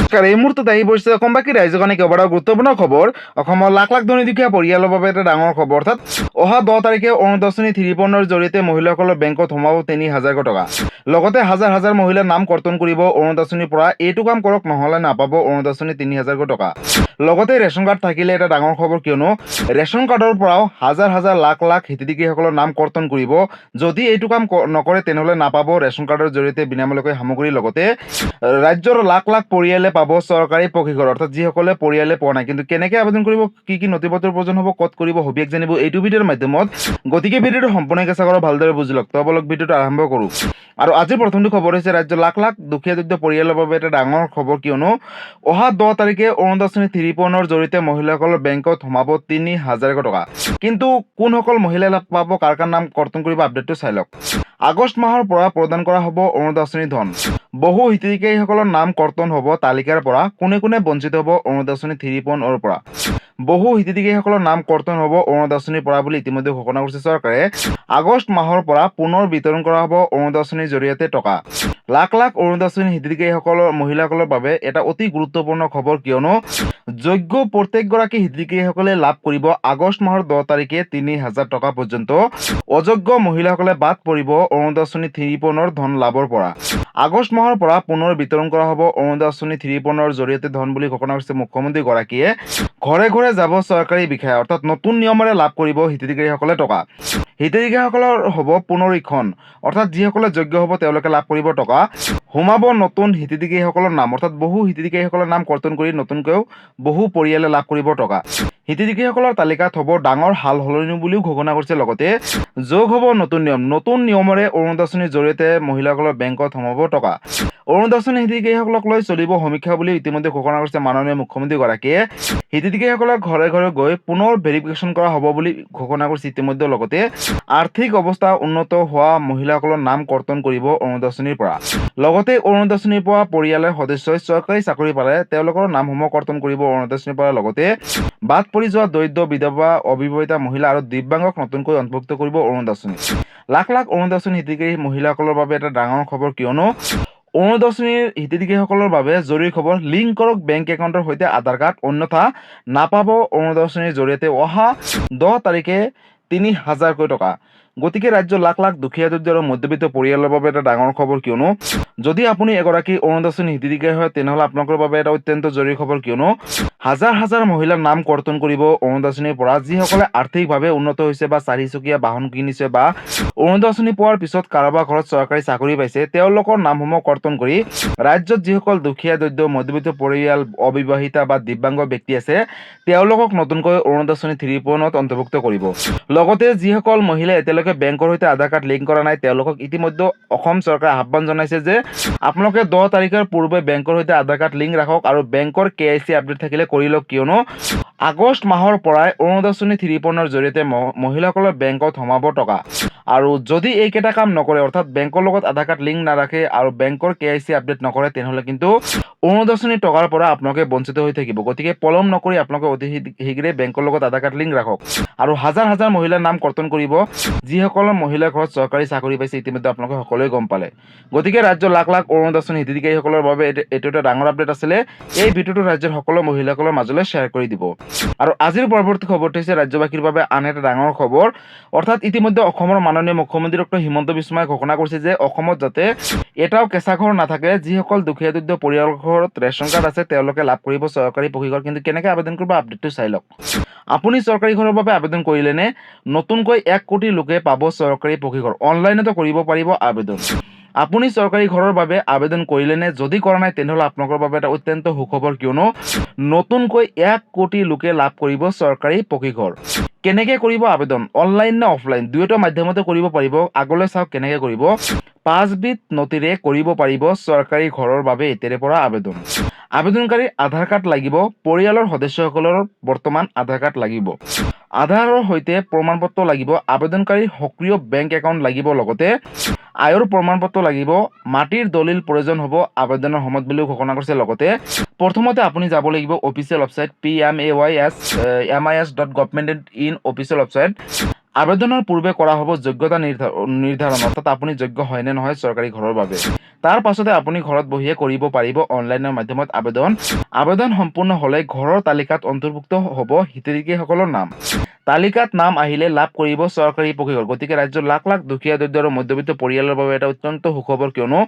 নমস্কাৰ, এই মুহূৰ্তত আহি পৰিছে অসমবাসী ৰাইজৰ কাৰণে কেইবাটাও গুৰুত্বপূৰ্ণ খবৰ। অসমৰ লাখ লাখ ধনী দুখীয়া পৰিয়ালৰ বাবে এটা ডাঙৰ খবৰ। অৰ্থাৎ অহা 10 তাৰিখে অৰুণোদয় আঁচনি 3.0 ৰ জৰিয়তে মহিলাসকলৰ বেংকত সোমাব 3,000 টকা। লগতে হাজাৰ হাজাৰ মহিলাৰ নাম কৰ্তন কৰিব অৰুণোদয় আঁচনিৰ পৰা। এইটো কাম কৰক, নহ'লে নাপাব অৰুণোদয় আঁচনি 3,000 টকা। লগতে ৰেচন কাৰ্ড থাকিলে এটা ডাঙৰ খবৰ, কিয়নো ৰেচন কাৰ্ডৰ পৰাও হাজাৰ হাজাৰ লাখ লাখ হিতাধিকাৰীসকলৰ নাম কৰ্তন কৰিব। যদি এইটো কাম নকৰে তেনেহ'লে নাপাব ৰেচন কাৰ্ডৰ জৰিয়তে বিনামূলীয়াকৈ সামগ্ৰী। লগতে ৰাজ্যৰ লাখ লাখ পৰিয়ালে পাব চৰকাৰী প্ৰশিক্ষণ। অৰ্থাৎ যিসকলে পৰিয়ালে পোৱা নাই, কিন্তু কেনেকৈ আবেদন কৰিব, কি কি নথি পত্ৰৰ প্ৰয়োজন হ'ব, ক'ত কৰিব, সবিশেষ জানিব এইটো ভিডিঅ'ৰ মাধ্যমত। গতিকে ভিডিঅ'টো সম্পূৰ্ণকৈ চাওক আৰু ভালদৰে বুজি লওক। তো বলক ভিডিঅ'টো আৰম্ভ কৰোঁ। আৰু আজিৰ প্ৰথমটো খবৰ হৈছে ৰাজ্যৰ লাখ লাখ দুখীয়া দৰিদ্ৰ পৰিয়ালৰ বাবে এটা ডাঙৰ খবৰ, কিয়নো অহা 10 তাৰিখে অৰুণোদয় আঁচনি 3.0 ৰ জৰিয়তে মহিলাসকলৰ বেংকত সোমাব 3,000 টকা। কিন্তু কোনসকল মহিলাই লাভ পাব, কাৰ কাৰ নাম কৰ্তন কৰিব, আপডেটটো চাই লওক। আগষ্ট মাহৰ পৰা প্ৰদান কৰা হ'ব অৰুণোদয় আঁচনিৰ ধন। বহু হিতাধিকাৰীসকলৰ নাম কৰ্তন হ'ব তালিকাৰ পৰা। কোনে কোনে বঞ্চিত হ'ব অৰুণোদয় আঁচনি 3.0 ৰ পৰা? বহু হিতাধিকাৰীসকলৰ নাম কৰ্তন হ'ব অৰুণোদয় আঁচনিৰ পৰা বুলি ইতিমধ্যে ঘোষণা কৰিছে চৰকাৰে। আগষ্ট মাহৰ পৰা পুনৰ বিতৰণ কৰা হ'ব অৰুণোদয় আঁচনিৰ জৰিয়তে টকা। লাখ লাখ অৰুণোদয় আঁচনি হিতাধিকাৰীসকলৰ মহিলাসকলৰ বাবে এটা অতি গুৰুত্বপূৰ্ণ খবৰ, কিয়নো যোগ্য প্ৰত্যেকগৰাকী হিতাধিকাৰীসকলে লাভ কৰিব আগষ্ট মাহৰ 10 তাৰিখে 3,000 টকা পৰ্যন্ত। অযোগ্য মহিলাসকলে বাদ পৰিব অৰুণোদয় আঁচনি 3.0 ৰ ধন লাভৰ পৰা। আগষ্ট মাহৰ পৰা পুনৰ বিতৰণ কৰা হ'ব অৰুণোদয় আঁচনি 3.0 ৰ জৰিয়তে ধন বুলি ঘোষণা কৰিছে মুখ্যমন্ত্ৰীগৰাকীয়ে। ঘৰে ঘৰে যাব চৰকাৰী বিষয়া, অৰ্থাৎ নতুন নিয়মেৰে লাভ কৰিব হিতাধিকাৰীসকলে টকা। হিতাধিকাৰীসকলৰ হ'ব পুনৰীক্ষণ, অৰ্থাৎ যিসকলে যোগ্য হ'ব তেওঁলোকে লাভ কৰিব টকা। সোমাব নতুন হিতাধিকাৰীসকলৰ নাম, অৰ্থাৎ বহু হিতাধিকাৰীসকলৰ নাম কৰ্তন কৰি নতুনকৈও বহু পৰিয়ালে লাভ কৰিব টকা। হিতাধিকাৰীসকলৰ তালিকাত হ'ব ডাঙৰ সাল সলনি বুলিও ঘোষণা কৰিছে। লগতে যোগ হ'ব নতুন নিয়ম, নতুন নিয়মেৰে অৰুণোদয় আঁচনিৰ জৰিয়তে মহিলাসকলৰ বেংকত সোমাব টকা। অৰুণোদয় আঁচনি হিতাধিকাৰীসকলক লৈ চলিব সমীক্ষা বুলি ইতিমধ্যে ঘোষণা কৰিছে মাননীয় মুখ্যমন্ত্ৰীগৰাকীয়ে। হিতাধিকাৰীসকলক ঘৰে ঘৰে গৈ পুনৰ ভেৰিফিকেশ্যন কৰা হ'ব বুলি ঘোষণা কৰিছে ইতিমধ্যে। লগতে আৰ্থিক অৱস্থা উন্নত হোৱা মহিলাসকলৰ নাম কৰ্তন কৰিব অৰুণোদয় আঁচনিৰ পৰা। লগতে অৰুণোদয় আঁচনিৰ পৰা পৰিয়ালৰ সদস্যই চৰকাৰী চাকৰি পালে তেওঁলোকৰ নামসমূহ কৰ্তন কৰিব অৰুণোদয় আঁচনিৰ পৰা। লগতে বাদ পৰি যোৱা দৰিদ্ৰ, বিধৱা, অবিবাহিতা মহিলা আৰু দিব্যাংগক নতুনকৈ অন্তৰ্ভুক্ত কৰিব অৰুণোদয় আঁচনি। লাখ লাখ অৰুণোদয় আঁচনি হিতাধিকাৰী মহিলাসকলৰ বাবে এটা ডাঙৰ খবৰ, কিয়নো অৰুণোদয় আঁচনিৰ হিতাধিকাৰীসকলৰ বাবে জৰুৰী খবৰ, লিংক কৰক বেংক একাউণ্টৰ সৈতে আধাৰ কাৰ্ড, অন্যথা নাপাব অৰুণোদয় আঁচনিৰ জৰিয়তে অহা 10 তাৰিখে 3,000 টকা। গতিকে ৰাজ্যৰ লাখ লাখ দুখীয়া দৰিদ্ৰ আৰু মধ্যবিত্ত পৰিয়ালৰ বাবে এটা ডাঙৰ খবৰ, কিয়নো যদি আপুনি এগৰাকী অৰুণোদয় আঁচনি হিতাধিকাৰী হয় তেনেহ'লে আপোনালোকৰ বাবে এটা অত্যন্ত জৰুৰী খবৰ, কিয়নো হাজাৰ হাজাৰ মহিলাৰ নাম কৰ্তন কৰিব অৰুণোদয় আঁচনিৰ পৰা। যিসকলে আৰ্থিকভাৱে উন্নত হৈছে বা চাৰিচকীয়া বাহন কিনিছে বা অৰুণোদয় আঁচনি পোৱাৰ পিছত কাৰোবাৰ ঘৰত চৰকাৰী চাকৰি পাইছে, তেওঁলোকৰ নামসমূহ কৰ্তন কৰি ৰাজ্যত যিসকল দুখীয়া দৰিদ্ৰ মধ্যবিত্ত পৰিয়াল, অবিবাহিতা বা দিব্যাংগ ব্যক্তি আছে তেওঁলোকক নতুনকৈ অৰুণোদয় আঁচনি 3.0 ত অন্তৰ্ভুক্ত কৰিব। লগতে যিসকল মহিলাই এতিয়ালৈকে বেংকৰ সৈতে আধাৰ কাৰ্ড লিংক কৰা নাই তেওঁলোকক ইতিমধ্যে অসম চৰকাৰে আহ্বান জনাইছে যে আপোনালোকে 10 তাৰিখৰ পূৰ্বে বেংকৰ সৈতে আধাৰ কাৰ্ড লিংক ৰাখক আৰু বেংকৰ KYC আপডেট থাকিলে কৰি লওক, কিয়নো আগষ্ট মাহৰ পৰাই অৰুণোদয় আঁচনি 3.0 ৰ জৰিয়তে মহিলাসকলৰ বেংকত সোমাব টকা। আৰু যদি এইকেইটা কাম নকৰে, অৰ্থাৎ বেংকৰ লগত আধাৰ কাৰ্ড লিংক নাৰাখে আৰু বেংকৰ KYC আপডেট নকৰে, তেনেহ'লে কিন্তু অৰুণোদয় আঁচনিৰ টকাৰ পৰা আপোনালোকে বঞ্চিত হৈ থাকিব। গতিকে পলম নকৰি আপোনালোকে অতি শীঘ্ৰে বেংকৰ লগত আধাৰ কাৰ্ড লিংক ৰাখক আৰু হাজাৰ হাজাৰ মহিলাৰ নাম কৰ্তন কৰিব যিসকলৰ মহিলাৰ ঘৰত চৰকাৰী চাকৰি পাইছে। ইতিমধ্যে আপোনালোকে সকলোৱে গম পালে। গতিকে ৰাজ্যৰ লাখ লাখ অৰুণোদয় আঁচনি হিতাধিকাৰীসকলৰ বাবে এইটো এটা ডাঙৰ আপডেট আছিলে। এই ভিডিঅ'টো ৰাজ্যৰ সকলো মহিলাসকলৰ মাজলৈ শ্বেয়াৰ কৰি দিব। আৰু আজিৰ পৰৱৰ্তী খবৰটো হৈছে ৰাজ্যবাসীৰ বাবে আন এটা ডাঙৰ খবৰ, অৰ্থাৎ ইতিমধ্যে অসমৰ মাননীয় মুখ্যমন্ত্ৰী ডক্টৰ হিমন্ত বিশ্ব শৰ্মাই ঘোষণা কৰিছে যে অসমত যাতে এটাও কেঁচা ঘৰ নাথাকে। যিসকল দুখীয়া দৰিদ্ৰ পৰিয়ালৰ ঘৰত ৰেচন কাৰ্ড আছে তেওঁলোকে লাভ কৰিব চৰকাৰী প্ৰশিক্ষণ। কিন্তু কেনেকৈ আবেদন কৰিব, আপডেটটো চাই লওক। আপুনি চৰকাৰী ঘৰৰ বাবে আবেদন কৰিলেনে? নতুনকৈ 1 কোটি লোকে পাব চৰকাৰী প্ৰশিক্ষণ। অনলাইনতো কৰিব পাৰিব আবেদন। আপুনি চৰকাৰী ঘৰৰ বাবে আবেদন কৰিলেনে? যদি কৰা নাই তেনেহ'লে আপোনালোকৰ বাবে এটা অত্যন্ত সুখবৰ, কিয়নো নতুনকৈ 1 কোটি লোকে লাভ কৰিব চৰকাৰী প্ৰশিক্ষণ। কেনেকৈ কৰিব আবেদন, অনলাইন নে অফলাইন? দুয়োটা মাধ্যমতে কৰিব পাৰিব। আগলৈ চাওক কেনেকৈ কৰিব। 5 বিধ নথিৰে কৰিব পাৰিব চৰকাৰী ঘৰৰ বাবে এতিয়াৰে পৰা আবেদন। আবেদনকাৰীৰ আধাৰ কাৰ্ড লাগিব। পৰিয়ালৰ সদস্যসকলৰ বৰ্তমান আধাৰ কাৰ্ড লাগিব। আধাৰৰ সৈতে প্ৰমাণ পত্ৰ লাগিব। আবেদনকাৰীৰ সক্ৰিয় বেংক একাউণ্ট লাগিব। লগতে আয়ৰ প্ৰমাণ পত্ৰ লাগিব। মাটিৰ দলিল প্ৰয়োজন হ'ব আবেদনৰ সময়ত বুলিও ঘোষণা কৰিছে। লগতে প্ৰথমতে আপুনি যাব লাগিব official website PMAYSMIS.gov.in official website. আবেদনৰ পূৰ্বে কৰা হ'ব যোগ্যতা নিৰ্ধাৰণ অৰ্থাৎ আপুনি যোগ্য হয় নে নহয় চৰকাৰী ঘৰৰ বাবে। তাৰ পাছতে আপুনি ঘৰত বহিয়ে কৰিব পাৰিব অনলাইনৰ মাধ্যমত আবেদন। আবেদন সম্পূৰ্ণ হ'লে ঘৰৰ তালিকাত অন্তৰ্ভুক্ত হ'ব হিতাধিকাৰীসকলৰ নাম। তালিকাত নাম আহিলে লাভ কৰিব চৰকাৰী প্ৰশিক্ষণ। গতিকে ৰাজ্যৰ লাখ লাখ দুখীয়া দৰিদ্ৰ আৰু মধ্যবিত্ত পৰিয়ালৰ বাবে এটা অত্যন্ত সুখবৰ, কিয়নো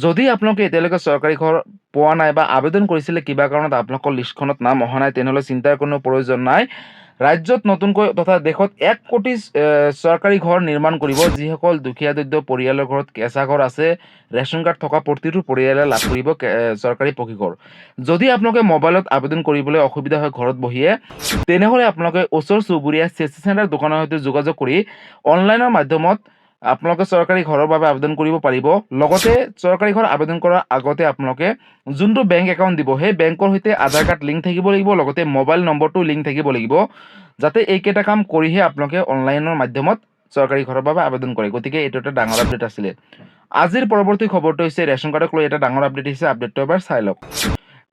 যদি আপোনালোকে এতিয়ালৈকে চৰকাৰী ঘৰ পোৱা নাই বা আবেদন কৰিছিলে কিবা কাৰণত আপোনালোকৰ লিষ্টখনত নাম অহা নাই, তেনেহ'লে চিন্তাৰ কোনো প্ৰয়োজন নাই। ৰাজ্যত নতুনকৈ তথা দেশত 1 কোটি চৰকাৰী ঘৰ নিৰ্মাণ কৰিব। যিসকল দুখীয়া দৰিদ্ৰ পৰিয়ালৰ ঘৰত কেঁচা ঘৰ আছে, ৰেচন কাৰ্ড থকা প্ৰতিটো পৰিয়ালে লাভ কৰিব চৰকাৰী পকীঘৰ। যদি আপোনালোকে মোবাইলত আবেদন কৰিবলৈ অসুবিধা হয় ঘৰত বহিয়ে, তেনেহ'লে আপোনালোকে ওচৰ চুবুৰীয়া CSC চেণ্টাৰ দোকানৰ সৈতে যোগাযোগ কৰি অনলাইনৰ মাধ্যমত আপোনালোকে চৰকাৰী ঘৰৰ বাবে আবেদন কৰিব পাৰিব। লগতে চৰকাৰী ঘৰ আবেদন কৰাৰ আগতে আপোনালোকে যোনটো বেংক একাউণ্ট দিব, সেই বেংকৰ সৈতে আধাৰ কাৰ্ড লিংক থাকিব লাগিব, লগতে মোবাইল নম্বৰটো লিংক থাকিব লাগিব, যাতে এইকেইটা কাম কৰিহে আপোনালোকে অনলাইনৰ মাধ্যমত চৰকাৰী ঘৰৰ বাবে আবেদন কৰে। গতিকে এইটো এটা ডাঙৰ আপডেট আছিলে। আজিৰ পৰৱৰ্তী খবৰটো হৈছে ৰেচন কাৰ্ডক লৈ এটা ডাঙৰ আপডেট আহিছে। আপডেটটো এবাৰ চাই লওক।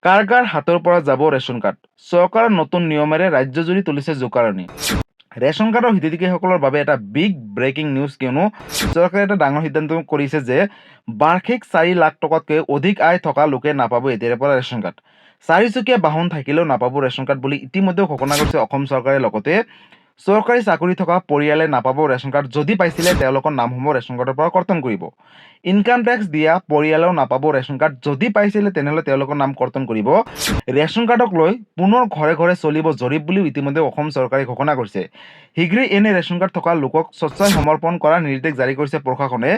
কাৰ কাৰ হাতৰ পৰা যাব ৰেচন কাৰ্ড? চৰকাৰৰ নতুন নিয়মেৰে ৰাজ্যজুৰি তুলিছে জোকাৰণি। ৰেচন কাৰ্ডৰ হিতাধিকাৰীসকলৰ বাবে এটা বিগ ব্ৰেকিং নিউজ, কিয়নো চৰকাৰে এটা ডাঙৰ সিদ্ধান্ত কৰিছে যে বাৰ্ষিক 4 লাখ টকাতকৈ অধিক আয় থকা লোকে নাপাব এতিয়াৰে পৰা ৰেচন কাৰ্ড। 4চকীয়া বাহন থাকিলেও নাপাব ৰেচন কাৰ্ড বুলি ইতিমধ্যে ঘোষণা কৰিছে অসম চৰকাৰে। লগতে চৰকাৰী চাকৰি থকা পৰিয়ালে নাপাব ৰেচন কাৰ্ড। যদি পাইছিলে তেওঁলোকৰ নামসমূহ ৰেচন কাৰ্ডৰ পৰা কৰ্তন কৰিব। ইনকাম টেক্স দিয়া পৰিয়ালেও নাপাব ৰেচন কাৰ্ড। যদি পাইছিলে তেনেহ'লে তেওঁলোকৰ নাম কৰ্তন কৰিব। ৰেচন কাৰ্ডক লৈ পুনৰ ঘৰে ঘৰে চলিব জৰীপ বুলিও ইতিমধ্যে অসম চৰকাৰে ঘোষণা কৰিছে। শীঘ্ৰেই এনে ৰেচন কাৰ্ড থকা লোকক স্বচ্ছাই সমৰ্পণ কৰাৰ নিৰ্দেশ জাৰি কৰিছে প্ৰশাসনে।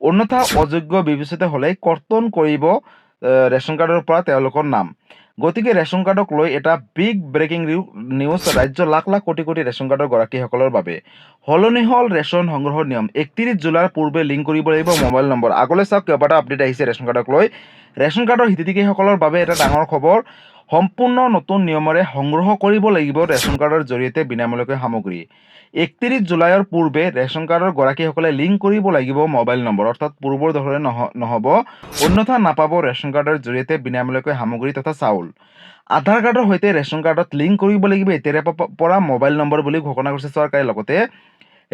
অন্যথা অযোগ্য বিবেচিত হ'লে কৰ্তন কৰিব ৰেচন কাৰ্ডৰ পৰা তেওঁলোকৰ নাম। গতিকে ৰেচন কাৰ্ডক লৈ এটা বিগ ব্ৰেকিং নিউজ ৰাজ্যৰ লাখ লাখ কোটি কোটি ৰেচন কাৰ্ডৰ গৰাকীসকলৰ বাবে। সলনি হ'ল ৰেচন সংগ্ৰহৰ নিয়ম। 31 জুলাইৰ পূৰ্বে লিংক কৰিব লাগিব মোবাইল নম্বৰ। আগলৈ চাওক কেইবাটা আপডেট আহিছে ৰেচন কাৰ্ডক লৈ। ৰেচন কাৰ্ডৰ হিতাধিকাৰীসকলৰ বাবে এটা ডাঙৰ খবৰ। সম্পূৰ্ণ নতুন নিয়মেৰে সংগ্ৰহ কৰিব লাগিব ৰেচন কাৰ্ডৰ জৰিয়তে বিনামূলীয়াকৈ সামগ্ৰী। 31 জুলাইৰ পূৰ্বে ৰেচন কাৰ্ডৰ গৰাকীসকলে লিংক কৰিব লাগিব মোবাইল নম্বৰ, অৰ্থাৎ পূৰ্বৰ দৰে নহ'ব, অন্যথা নাপাব ৰেচন কাৰ্ডৰ জৰিয়তে বিনামূলীয়াকৈ সামগ্ৰী তথা চাউল। আধাৰ কাৰ্ডৰ সৈতে ৰেচন কাৰ্ডত লিংক কৰিব লাগিব এতিয়াৰে পৰা মোবাইল নম্বৰ বুলি ঘোষণা কৰিছে চৰকাৰে। লগতে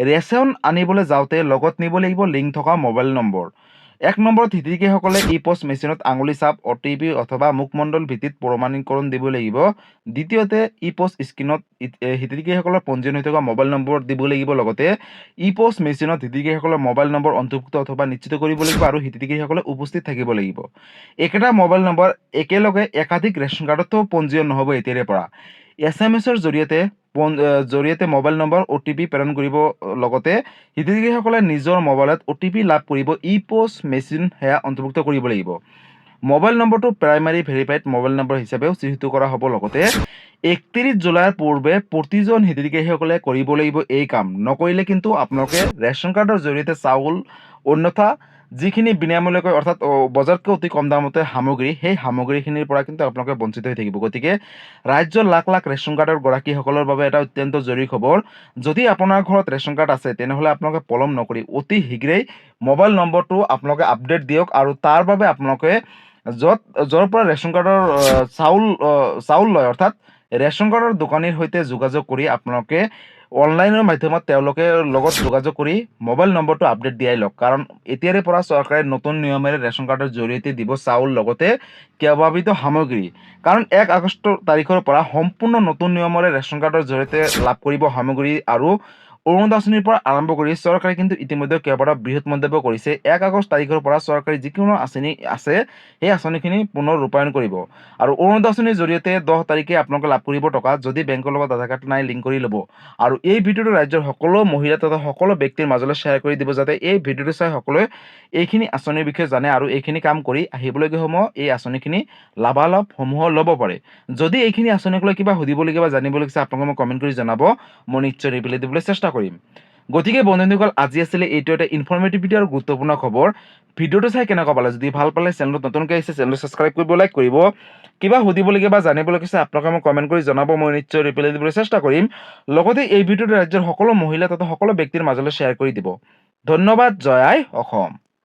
ৰেচন আনিবলৈ যাওঁতে লগত নিব লাগিব লিংক থকা মোবাইল নম্বৰ। 1 নম্বৰত হিতাধিকাৰীসকলে ই-পষ্ট মেচিনত আঙুলি ছাপ, OTP অথবা মুখমণ্ডল ভিত্তিত প্ৰমাণীকৰণ দিব লাগিব। দ্বিতীয়তে ই-পষ্ট স্ক্ৰীণত হিতাধিকাৰীসকলৰ পঞ্জীয়ন হৈ থকা মোবাইল নম্বৰ দিব লাগিব। লগতে ই-পষ্ট মেচিনত হিতাধিকাৰীসকলৰ মোবাইল নম্বৰ অন্তৰ্ভুক্ত অথবা নিশ্চিত কৰিব লাগিব আৰু হিতাধিকাৰীসকলে উপস্থিত থাকিব লাগিব। একেটা মোবাইল নম্বৰ একেলগে একাধিক ৰেচন কাৰ্ডতো পঞ্জীয়ন নহ'ব এতিয়াৰে পৰা। SMS-ৰ জৰিয়তে মোবাইল নম্বৰ OTP প্ৰেৰণ কৰিব। লগতে হিতাধিকাৰীসকলে নিজৰ মোবাইলত OTP লাভ কৰিব। ই-পষ্ট মেচিন সেয়া অন্তৰ্ভুক্ত কৰিব লাগিব। মোবাইল নম্বৰটো প্ৰাইমাৰী ভেৰিফাইড মোবাইল নম্বৰ হিচাপেও চিহ্নিত কৰা হ'ব। লগতে 31 জুলাইৰ পূৰ্বে প্ৰতিজন হিতাধিকাৰীসকলে কৰিব লাগিব এই কাম। নকৰিলে কিন্তু আপোনালোকে ৰেচন কাৰ্ডৰ জৰিয়তে চাউল, অন্যথা যিখিনি বিনামূলীয়াকৈ অৰ্থাৎ বজাৰতকৈ অতি কম দামতে সামগ্ৰী, সেই সামগ্ৰীখিনিৰ পৰা কিন্তু আপোনালোকে বঞ্চিত হৈ থাকিব। গতিকে ৰাজ্যৰ লাখ লাখ ৰেচন কাৰ্ডৰ গৰাকীসকলৰ বাবে এটা অত্যন্ত জৰুৰী খবৰ। যদি আপোনাৰ ঘৰত ৰেচন কাৰ্ড আছে তেনেহ'লে আপোনালোকে পলম নকৰি অতি শীঘ্ৰেই মোবাইল নম্বৰটো আপোনালোকে আপডেট দিয়ক। আৰু তাৰ বাবে আপোনালোকে য'ৰ পৰা ৰেচন কাৰ্ডৰ চাউল লয়, অৰ্থাৎ ৰেচন কাৰ্ডৰ দোকানীৰ সৈতে যোগাযোগ কৰি আপোনালোকে অনলাইনৰ মাধ্যমত তেওঁলোকে লগত যোগাযোগ কৰি মোবাইল নম্বৰটো আপডেট দিয়াই লওক। কাৰণ এতিয়াৰে পৰা চৰকাৰে নতুন নিয়মেৰে ৰেচন কাৰ্ডৰ জৰিয়তে দিব চাউল, লগতে কেইবাবিধো সামগ্ৰী। কাৰণ 1 আগষ্ট তাৰিখৰ পৰা সম্পূৰ্ণ নতুন নিয়মেৰে ৰেচন কাৰ্ডৰ জৰিয়তে লাভ কৰিব সামগ্ৰী। আৰু অৰুণোদয় আঁচনিৰ পৰা আৰম্ভ কৰি চৰকাৰে কিন্তু ইতিমধ্যে কেইবাটাও বৃহৎ মন্তব্য কৰিছে। 1 আগষ্ট তাৰিখৰ পৰা চৰকাৰী যিকোনো আঁচনি আছে সেই আঁচনিখিনি পুনৰ ৰূপায়ণ কৰিব। আৰু অৰুণোদয় আঁচনিৰ জৰিয়তে 10 তাৰিখে আপোনালোকে লাভ কৰিব টকা, যদি বেংকৰ লগত আধাৰ কাৰ্ড নাই লিংক কৰি ল'ব। আৰু এই ভিডিঅ'টো ৰাজ্যৰ সকলো মহিলা তথা সকলো ব্যক্তিৰ মাজলৈ শ্বেয়াৰ কৰি দিব, যাতে এই ভিডিঅ'টো চাই সকলোৱে এইখিনি আঁচনিৰ বিষয়ে জানে আৰু এইখিনি কাম কৰি আহিবলগীয়া সময় এই আঁচনিখিনি লাভালাভসমূহ ল'ব পাৰে। যদি এইখিনি আঁচনিক লৈ কিবা সুধিবলগীয়া বা জানিবলগীয়া আপোনালোকে মোক কমেণ্ট কৰি জনাব, মই নিশ্চয় ৰিপ্লাই দিবলৈ চেষ্টা কৰিম। গতিকে বন্ধুসকল, আজি আছিলে এইটো এটা ইনফৰ্মেটিভ ভিডিঅ' আৰু গুৰুত্বপূৰ্ণ খবৰ। ভিডিঅ'টো চাই কেনেকুৱা পালে? যদি ভাল পালে চেনেলত নতুনকৈ আহিছে চেনেলটো ছাবস্ক্ৰাইব কৰিব, লাইক কৰিব। কিবা সুধিবলগীয়া বা জানিবলগীয়া আছে আপোনালোকে মোক কমেণ্ট কৰি জনাব, মই নিশ্চয় ৰিপ্লাই দিবলৈ চেষ্টা কৰিম। লগতে এই ভিডিঅ'টো ৰাজ্যৰ সকলো মহিলা তথা সকলো ব্যক্তিৰ মাজলৈ শ্বেয়াৰ কৰি দিব। ধন্যবাদ। জয় আই অসম।